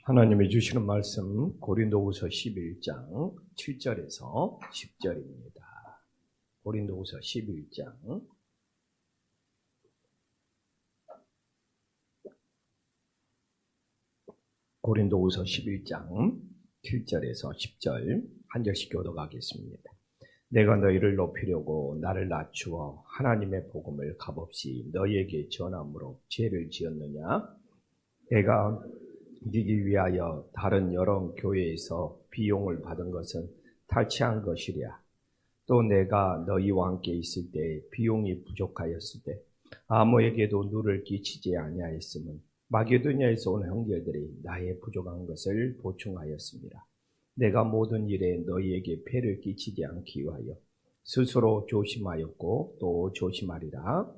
하나님이 주시는 말씀 고린도후서 11장 7절에서 10절입니다. 고린도후서 11장 고린도후서 11장 7절에서 10절 한 절씩 교독하겠습니다. 내가 너희를 높이려고 나를 낮추어 하나님의 복음을 값없이 너희에게 전함으로 죄를 지었느냐? 내가 이기기 위하여 다른 여러 교회에서 비용을 받은 것은 탈취한 것이랴. 또 내가 너희와 함께 있을 때 비용이 부족하였을 때 아무에게도 누를 끼치지 아니하였음은 마게도냐에서 온 형제들이 나의 부족한 것을 보충하였습니다. 내가 모든 일에 너희에게 폐를 끼치지 않기 위하여 스스로 조심하였고 또 조심하리라.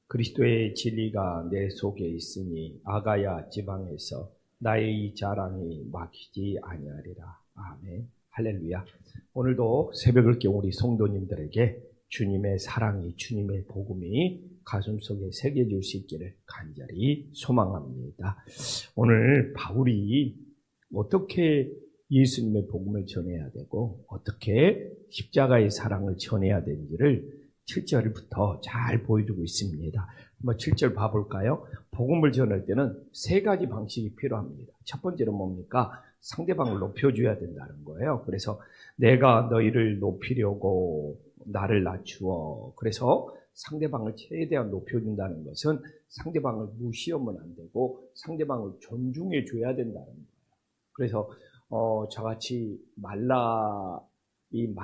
그리스도의 진리가 내 속에 있으니 아가야 지방에서 나의 이 자랑이 막히지 아니하리라. 아멘. 할렐루야. 오늘도 새벽을 깨운 우리 성도님들에게 주님의 사랑이, 주님의 복음이 가슴속에 새겨질 수 있기를 간절히 소망합니다. 오늘 바울이 어떻게 예수님의 복음을 전해야 되고 어떻게 십자가의 사랑을 전해야 되는지를 7절부터 잘 보여주고 있습니다. 한번 7절 봐볼까요? 복음을 전할 때는 세 가지 방식이 필요합니다. 첫 번째는 뭡니까? 상대방을 높여줘야 된다는 거예요. 그래서 내가 너희를 높이려고 나를 낮추어. 그래서 상대방을 최대한 높여준다는 것은 상대방을 무시하면 안 되고 상대방을 존중해 줘야 된다는 거예요. 그래서 저같이 말라이에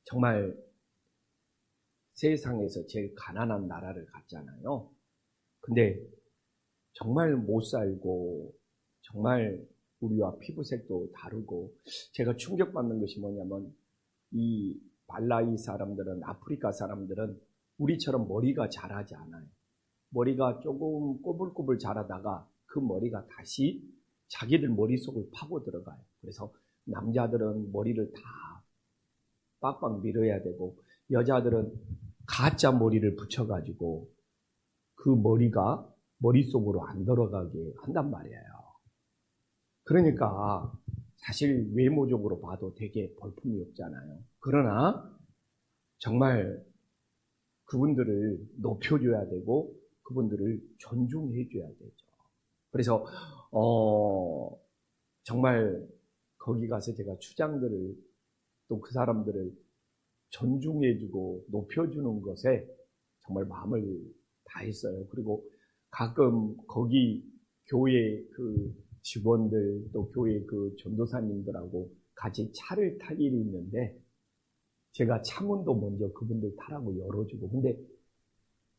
정말 세상에서 제일 가난한 나라를 갔잖아요. 근데 정말 못 살고 정말 우리와 피부색도 다르고 제가 충격받는 것이 뭐냐면 이 말라이 사람들은, 아프리카 사람들은 우리처럼 머리가 자라지 않아요. 머리가 조금 꼬불꼬불 자라다가 그 머리가 다시 자기들 머릿속을 파고 들어가요. 그래서 남자들은 머리를 다 빡빡 밀어야 되고 여자들은 가짜 머리를 붙여가지고 그 머리가 머릿속으로 안 들어가게 한단 말이에요. 그러니까 사실 외모적으로 봐도 되게 볼품이 없잖아요. 그러나 정말 그분들을 높여줘야 되고 그분들을 존중해줘야 되죠. 그래서 정말 거기 가서 제가 추장들을 또 그 사람들을 존중해주고 높여주는 것에 정말 마음을 다했어요. 그리고 가끔 거기 교회 그 직원들 또 교회 그 전도사님들하고 같이 차를 탈 일이 있는데 제가 차문도 먼저 그분들 타라고 열어주고 근데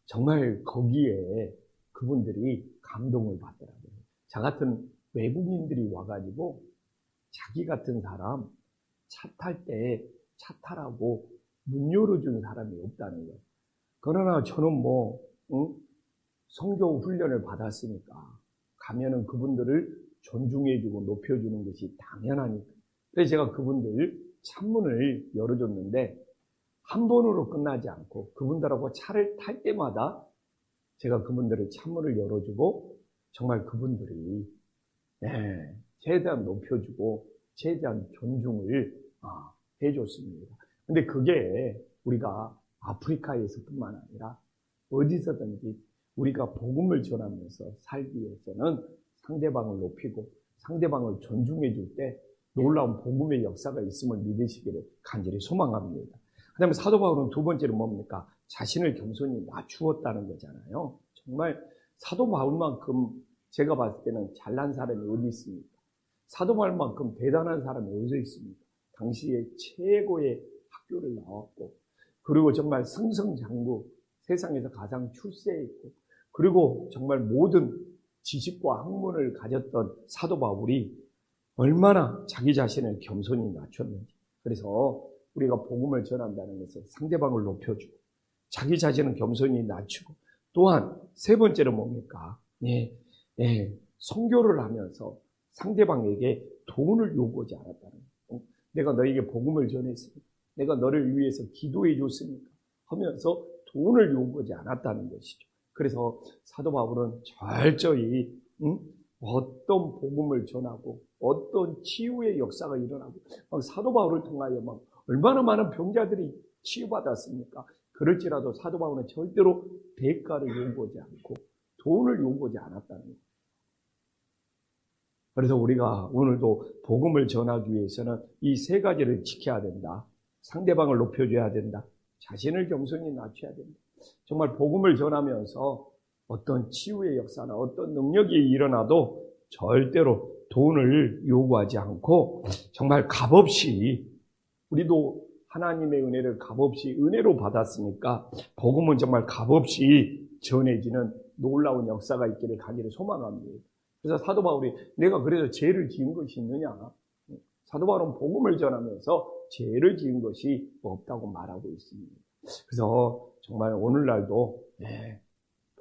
정말 거기에 그분들이 감동을 받더라고요. 저 같은 외국인들이 와가지고 자기 같은 사람 차 탈 때 차 타라고 문 열어주는 사람이 없다는 거예요. 그러나 저는 선교 훈련을 받았으니까 가면은 그분들을 존중해주고 높여주는 것이 당연하니까. 그래서 제가 그분들 창문을 열어줬는데 한 번으로 끝나지 않고 그분들하고 차를 탈 때마다 제가 그분들의 창문을 열어주고 정말 그분들이 최대한 높여주고 최대한 존중을 해줬습니다. 근데 그게 우리가 아프리카에서뿐만 아니라 어디서든지 우리가 복음을 전하면서 살기 위해서는 상대방을 높이고 상대방을 존중해 줄 때 놀라운 복음의 역사가 있음을 믿으시기를 간절히 소망합니다. 그 다음에 사도 바울은 두 번째로 뭡니까? 자신을 겸손히 낮추었다는 거잖아요. 정말 사도 바울만큼 제가 봤을 때는 잘난 사람이 어디 있습니까? 사도 바울만큼 대단한 사람이 어디 있습니까? 당시에 최고의 학교를 나왔고 그리고 정말 승승장구 세상에서 가장 출세했고 그리고 정말 모든 지식과 학문을 가졌던 사도 바울이 얼마나 자기 자신을 겸손히 낮췄는지. 그래서 우리가 복음을 전한다는 것은 상대방을 높여주고 자기 자신을 겸손히 낮추고 또한 세 번째로 뭡니까? 선교를 하면서 상대방에게 돈을 요구하지 않았다는 거예요. 내가 너에게 복음을 전했으니까 내가 너를 위해서 기도해 줬으니까 하면서 돈을 요구하지 않았다는 것이죠. 그래서 사도 바울은 철저히 응? 어떤 복음을 전하고 어떤 치유의 역사가 일어나고 막 사도 바울을 통하여 막 얼마나 많은 병자들이 치유받았습니까? 그럴지라도 사도 바울은 절대로 대가를 요구하지 않고 돈을 요구하지 않았다는 거예요. 그래서 우리가 오늘도 복음을 전하기 위해서는 이 세 가지를 지켜야 된다. 상대방을 높여줘야 된다. 자신을 겸손히 낮춰야 된다. 정말 복음을 전하면서 어떤 치유의 역사나 어떤 능력이 일어나도 절대로 돈을 요구하지 않고 정말 값없이, 우리도 하나님의 은혜를 값없이 은혜로 받았으니까 복음은 정말 값없이 전해지는 놀라운 역사가 있기를 간절히 소망합니다. 그래서 사도 바울이 내가 그래서 죄를 지은 것이 있느냐? 사도 바울은 복음을 전하면서 죄를 지은 것이 없다고 말하고 있습니다. 그래서 정말 오늘날도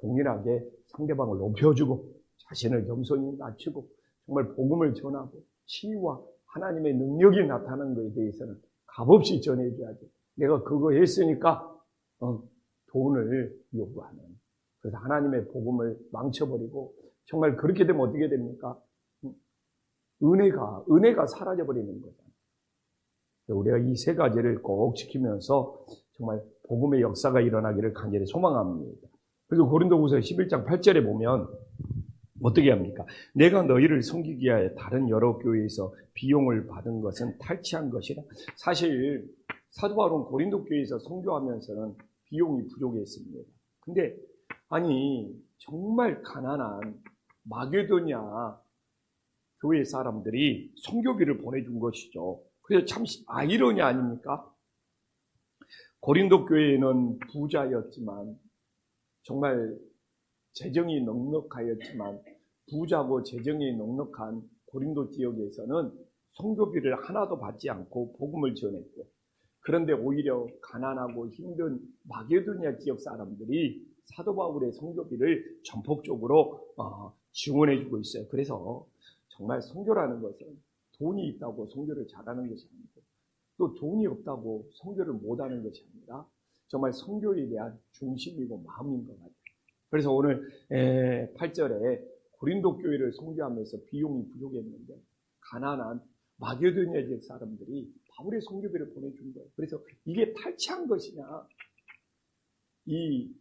동일하게 상대방을 높여주고 자신을 겸손히 낮추고 정말 복음을 전하고 치유와 하나님의 능력이 나타나는 것에 대해서는 값없이 전해줘야지. 내가 그거 했으니까 돈을 요구하는, 그래서 하나님의 복음을 망쳐버리고 정말 그렇게 되면 어떻게 됩니까? 은혜가 사라져버리는 거잖아요. 우리가 이 세 가지를 꼭 지키면서 정말 복음의 역사가 일어나기를 간절히 소망합니다. 그래서 고린도후서 11장 8절에 보면 어떻게 합니까? 내가 너희를 섬기기 위하여 다른 여러 교회에서 비용을 받은 것은 탈취한 것이라. 사실 사도 바울은 고린도 교회에서 선교하면서는 비용이 부족했습니다. 근데 아니 정말 가난한 마게도냐 교회 사람들이 선교비를 보내준 것이죠. 그래서 참 아이러니 아닙니까? 고린도 교회는 부자였지만 정말 재정이 넉넉하였지만 부자고 재정이 넉넉한 고린도 지역에서는 선교비를 하나도 받지 않고 복음을 전했고, 그런데 오히려 가난하고 힘든 마게도냐 지역 사람들이 사도 바울의 선교비를 전폭적으로 지원해주고 있어요. 그래서 정말 선교라는 것은 돈이 있다고 선교를 잘하는 것이 아니고 또 돈이 없다고 선교를 못하는 것이 아니라 정말 선교에 대한 중심이고 마음인 것 같아요. 그래서 오늘 8절에 고린도 교회를 선교하면서 비용이 부족했는데 가난한 마게도냐 지역 사람들이 바울의 선교비를 보내준 거예요. 그래서 이게 탈취한 것이냐? 이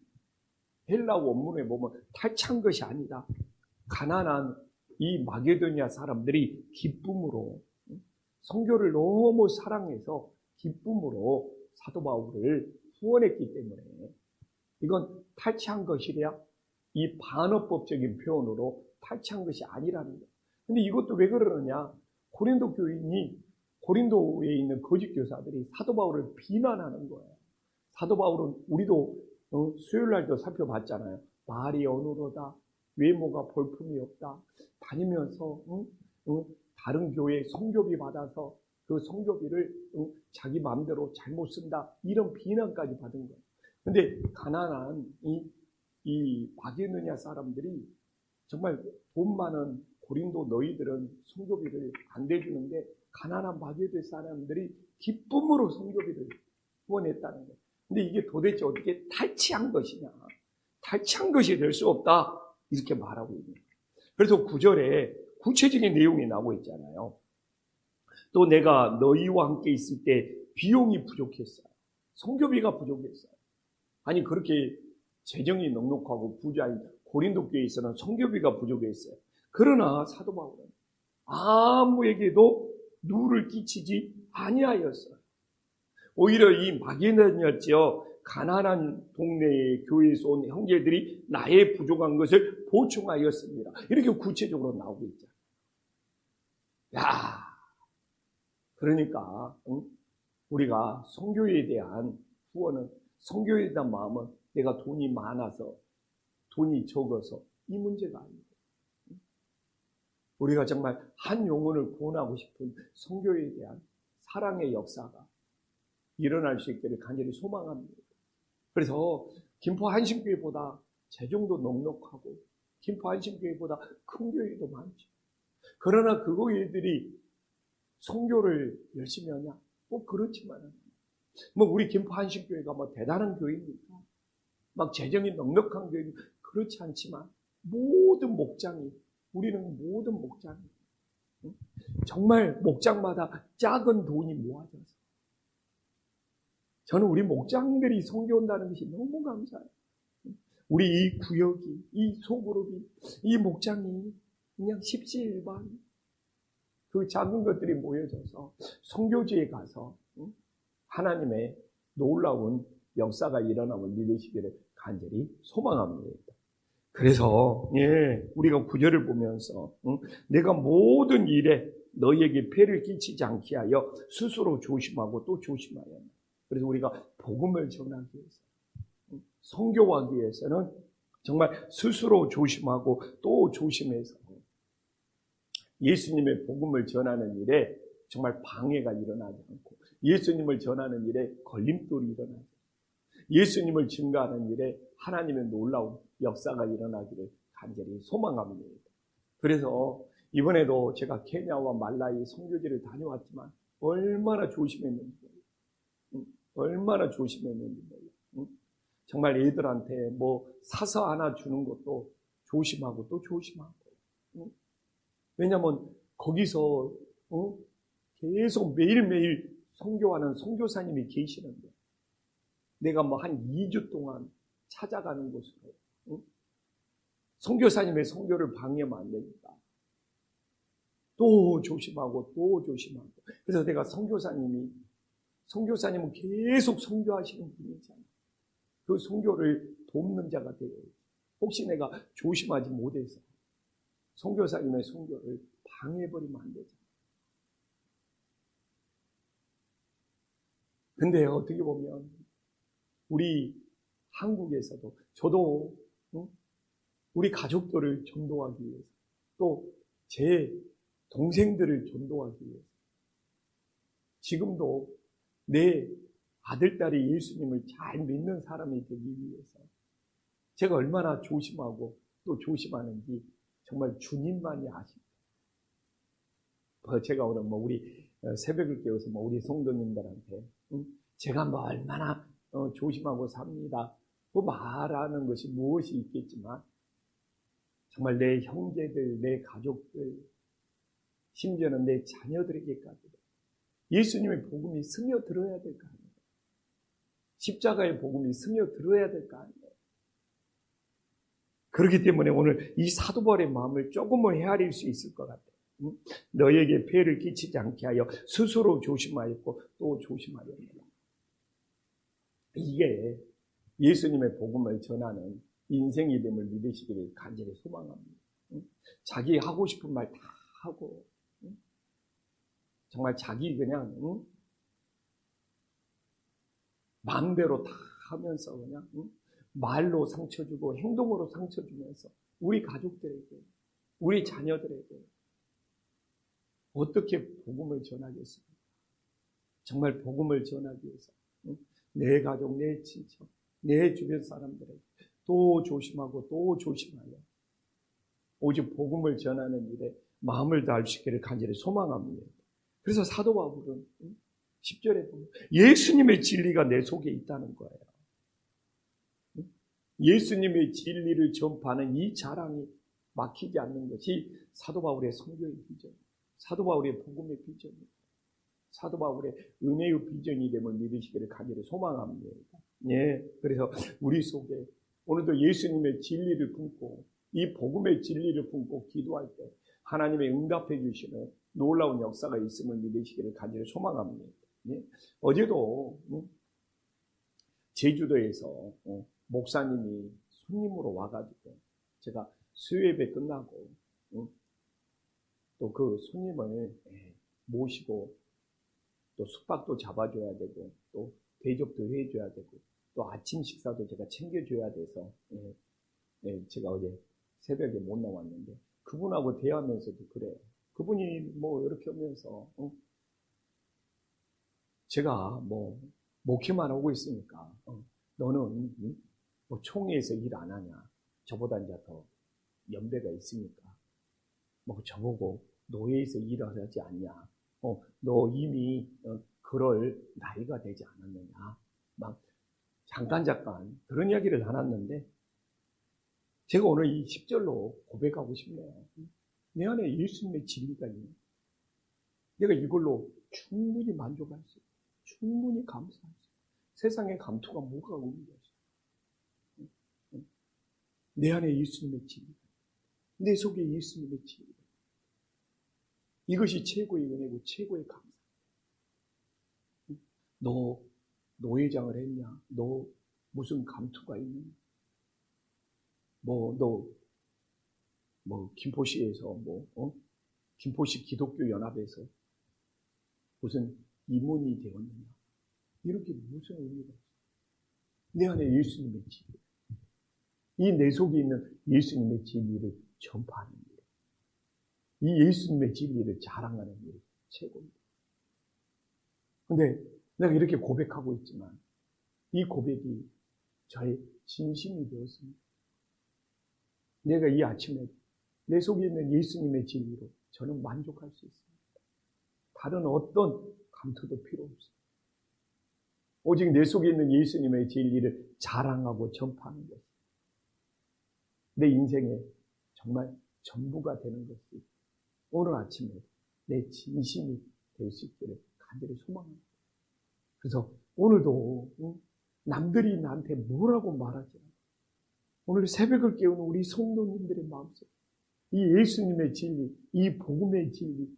헬라 원문에 보면 탈취한 것이 아니라 가난한 이 마게도냐 사람들이 기쁨으로 선교를 너무 사랑해서 기쁨으로 사도 바울을 후원했기 때문에 이건 탈취한 것이랴? 이 반어법적인 표현으로 탈취한 것이 아니라는 거예요. 근데 이것도 왜 그러느냐? 고린도 교인이 고린도에 있는 거짓 교사들이 사도 바울을 비난하는 거예요. 사도 바울은 우리도 수요일 날도 살펴봤잖아요. 말이 어느로다, 외모가 볼품이 없다, 다니면서 다른 교회 선교비 받아서 그 선교비를 자기 마음대로 잘못 쓴다, 이런 비난까지 받은 거예요. 근데 가난한 이 마게도냐 사람들이 정말 돈 많은 고린도 너희들은 선교비를 안 대주는데 가난한 마게도냐 사람들이 기쁨으로 선교비를 후원했다는 거예요. 근데 이게 도대체 어떻게 탈취한 것이냐? 탈취한 것이 될 수 없다, 이렇게 말하고 있는 거예요. 그래서 9절에 구체적인 내용이 나오고 있잖아요. 또 내가 너희와 함께 있을 때 비용이 부족했어요. 선교비가 부족했어요. 아니 그렇게 재정이 넉넉하고 부자인 고린도 교회에서는 선교비가 부족했어요. 그러나 사도 바울은 아무에게도 누를 끼치지 아니하였어요. 오히려 이 마게도냐 지역 가난한 동네의 교회에서 온 형제들이 나의 부족한 것을 보충하였습니다. 이렇게 구체적으로 나오고 있잖아요. 야, 그러니까 우리가 선교에 대한 후원은, 선교에 대한 마음은 내가 돈이 많아서 돈이 적어서 이 문제가 아닙니다. 우리가 정말 한 영혼을 구원하고 싶은 선교에 대한 사랑의 역사가 일어날 수 있기를 간절히 소망합니다. 그래서 김포 한신교회보다 재정도 넉넉하고 김포 한신교회보다 큰 교회도 많죠. 그러나 그 교회들이 선교를 열심히 하냐? 뭐 그렇지만은 뭐 우리 김포 한신교회가 뭐 대단한 교회입니까? 막 재정이 넉넉한 교회, 그렇지 않지만 모든 목장이 우리는 모든 목장, 정말 목장마다 작은 돈이 모아져서 저는 우리 목장들이 섬겨온다는 것이 너무 감사해요. 우리 이 구역이, 이 소그룹이, 이 목장이 그냥 십시일반 그 작은 것들이 모여져서 선교지에 가서 하나님의 놀라운 역사가 일어남을 믿으시기를 간절히 소망합니다. 그래서 우리가 구절을 보면서 내가 모든 일에 너희에게 폐를 끼치지 않게 하여 스스로 조심하고 또 조심하여. 그래서 우리가 복음을 전하기 위해서, 선교하기 위해서는 정말 스스로 조심하고 또 조심해서 예수님의 복음을 전하는 일에 정말 방해가 일어나지 않고, 예수님을 전하는 일에 걸림돌이 일어나지 않고, 예수님을 증거하는 일에 하나님의 놀라운 역사가 일어나기를 간절히 소망합니다. 그래서 이번에도 제가 케냐와 말라위 선교지를 다녀왔지만 얼마나 조심했는지 몰라요. 얼마나 조심했는지 몰라요. 정말 애들한테 뭐 사서 하나 주는 것도 조심하고 또 조심하고. 왜냐하면 거기서 계속 매일매일 선교하는 선교사님이 계시는데 내가 뭐 한 2주 동안 찾아가는 곳으로 선교사님의 선교를 방해하면 안 되니까 또 조심하고 또 조심하고. 그래서 내가 선교사님은 계속 선교하시는 분이잖아요. 그 선교를 돕는 자가 돼요. 혹시 내가 조심하지 못해서 선교사님의 선교를 방해해버리면 안 되잖아요. 근데 어떻게 보면 우리 한국에서도 저도 우리 가족들을 전도하기 위해서 또 제 동생들을 전도하기 위해서 지금도 내 아들, 딸이 예수님을 잘 믿는 사람이 되기 위해서 제가 얼마나 조심하고 또 조심하는지 정말 주님만이 아십니다. 제가 오늘 우리 새벽을 깨워서 우리 성도님들한테 제가 얼마나 조심하고 삽니다. 말하는 것이 무엇이 있겠지만 정말 내 형제들, 내 가족들, 심지어는 내 자녀들에게까지 예수님의 복음이 스며들어야 될 거 아니에요. 십자가의 복음이 스며들어야 될 거 아니에요. 그렇기 때문에 오늘 이 사도 바울의 마음을 조금은 헤아릴 수 있을 것 같아요. 너에게 폐를 끼치지 않게 하여 스스로 조심하였고 또 조심하였다. 이게 예수님의 복음을 전하는 인생이 됨을 믿으시기를 간절히 소망합니다. 자기 하고 싶은 말 다 하고 정말 자기 그냥 마음대로 다 하면서 그냥 말로 상처 주고 행동으로 상처 주면서 우리 가족들에게, 우리 자녀들에게 어떻게 복음을 전하겠습니까? 정말 복음을 전하기 위해서 내 가족, 내 친척, 내 주변 사람들에게 또 조심하고 또 조심하여 오직 복음을 전하는 일에 마음을 다할 수 있기를 간절히 소망합니다. 그래서 사도 바울은 10절에 보면 예수님의 진리가 내 속에 있다는 거예요. 예수님의 진리를 전파하는 이 자랑이 막히지 않는 것이 사도 바울의 선교의 비전, 사도 바울의 복음의 비전입니다. 사도 바울의 은혜의 비전이 됨을 믿으시기를 간절히 소망합니다. 그래서 우리 속에 오늘도 예수님의 진리를 품고 이 복음의 진리를 품고 기도할 때 하나님의 응답해 주시는 놀라운 역사가 있음을 믿으시기를 간절히 소망합니다. 어제도 제주도에서 목사님이 손님으로 와가지고 제가 수요예배 끝나고 또 그 손님을 모시고 또 숙박도 잡아줘야 되고 또 대접도 해줘야 되고 또 아침 식사도 제가 챙겨줘야 돼서 제가 어제 새벽에 못 나왔는데 그분하고 대화하면서도 그래요. 그분이 이렇게 하면서 제가 목회만 하고 있으니까 너는 총회에서 일 안 하냐? 저보다 이제 더 연배가 있으니까 저보고 노예에서 일을 하지 않냐? 너 이미 그럴 나이가 되지 않았느냐? 잠깐 그런 이야기를 나눴는데 제가 오늘 이 10절로 고백하고 싶네요. 내 안에 예수님의 진리가 있는, 내가 이걸로 충분히 만족할 수 있고 충분히 감사할 수 있고 세상의 감투가 뭐가 없는 것이야. 내 안에 예수님의 진리, 내 속에 예수님의 진리, 이것이 최고의 은혜고 최고의 감사. 너 노회장을 했냐? 너 무슨 감투가 있냐? 김포시에서 김포시 기독교 연합에서 무슨 임원이 되었느냐? 이렇게 무슨 의미가 있어? 내 안에 예수님의 진리, 이 내 속에 있는 예수님의 진리를 전파하는 일, 이 예수님의 진리를 자랑하는 일이 최고입니다. 근데 내가 이렇게 고백하고 있지만 이 고백이 저의 진심이 되었습니다. 내가 이 아침에 내 속에 있는 예수님의 진리로 저는 만족할 수 있습니다. 다른 어떤 감투도 필요 없어요. 오직 내 속에 있는 예수님의 진리를 자랑하고 전파하는 것, 내 인생에 정말 전부가 되는 것이 오늘 아침에 내 진심이 될 수 있기를 간절히 소망합니다. 그래서 오늘도 남들이 나한테 뭐라고 말하지 않아요. 오늘 새벽을 깨우는 우리 성도님들의 마음속, 이 예수님의 진리, 이 복음의 진리,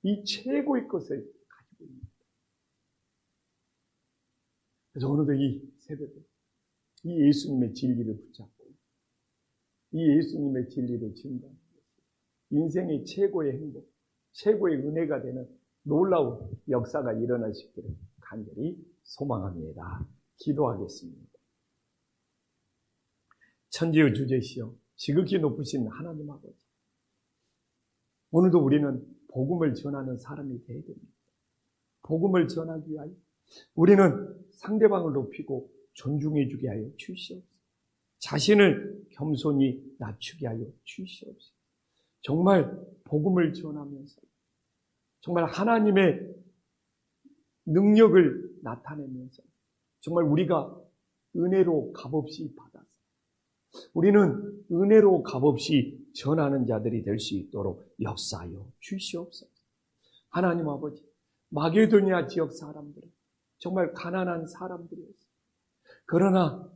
이 최고의 것을 가지고 있습니다. 그래서 오늘도 이 새벽에 이 예수님의 진리를 붙잡고 이 예수님의 진리를 증거하는 것이 인생의 최고의 행복, 최고의 은혜가 되는 놀라운 역사가 일어나시기를 간절히 소망합니다. 기도하겠습니다. 천지의 주제시여 지극히 높으신 하나님 아버지, 오늘도 우리는 복음을 전하는 사람이 되어야 됩니다. 복음을 전하기 위하여 우리는 상대방을 높이고 존중해 주게 하여 주시옵소서. 자신을 겸손히 낮추게 하여 주시옵소서. 정말 복음을 전하면서 정말 하나님의 능력을 나타내면서 정말 우리가 은혜로 값없이 받아서 우리는 은혜로 값없이 전하는 자들이 될 수 있도록 역사하여 주시옵소서. 하나님 아버지, 마게도니아 지역 사람들은 정말 가난한 사람들이었어요. 그러나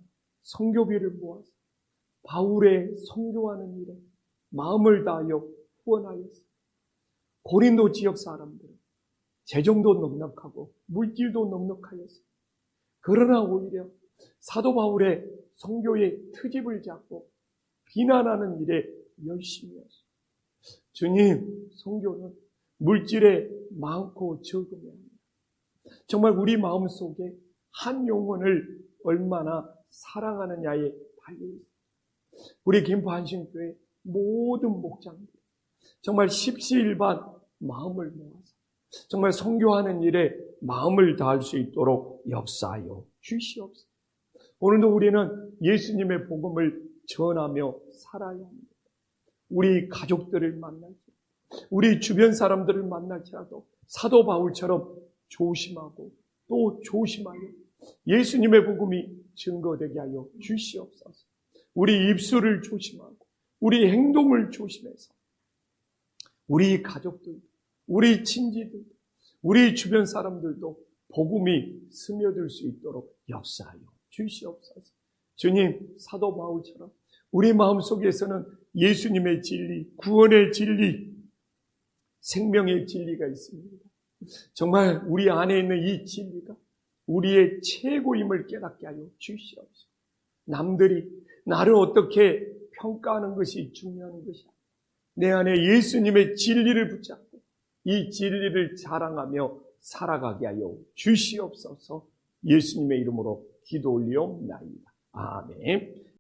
선교비를 모아서 바울의 선교하는 일에 마음을 다하여 후원하였어요. 고린도 지역 사람들은 재정도 넉넉하고 물질도 넉넉하였어요. 그러나 오히려 사도 바울의 선교의 트집을 잡고 비난하는 일에 열심히 했어요. 주님, 선교는 물질에 많고 적음이 아니라 정말 우리 마음속에 한 영혼을 얼마나 사랑하느냐에 달려있어요. 우리 김포 한신교회 모든 목장들 정말 십시일반 마음을 모아서 정말 선교하는 일에 마음을 다할 수 있도록 역사하여 주시옵소서. 오늘도 우리는 예수님의 복음을 전하며 살아야 합니다. 우리 가족들을 만날지라도, 우리 주변 사람들을 만날지라도 사도 바울처럼 조심하고 또 조심하여 예수님의 복음이 증거되게 하여 주시옵소서. 우리 입술을 조심하고 우리 행동을 조심해서 우리 가족들, 우리 친지들, 우리 주변 사람들도 복음이 스며들 수 있도록 역사하여 주시옵소서. 주님, 사도 바울처럼 우리 마음속에서는 예수님의 진리, 구원의 진리, 생명의 진리가 있습니다. 정말 우리 안에 있는 이 진리가 우리의 최고임을 깨닫게 하여 주시옵소서. 남들이 나를 어떻게 평가하는 것이 중요한 것이 아니라 내 안에 예수님의 진리를 붙잡고 이 진리를 자랑하며 살아가게 하여 주시옵소서. 예수님의 이름으로 기도 올리옵나이다. 아멘.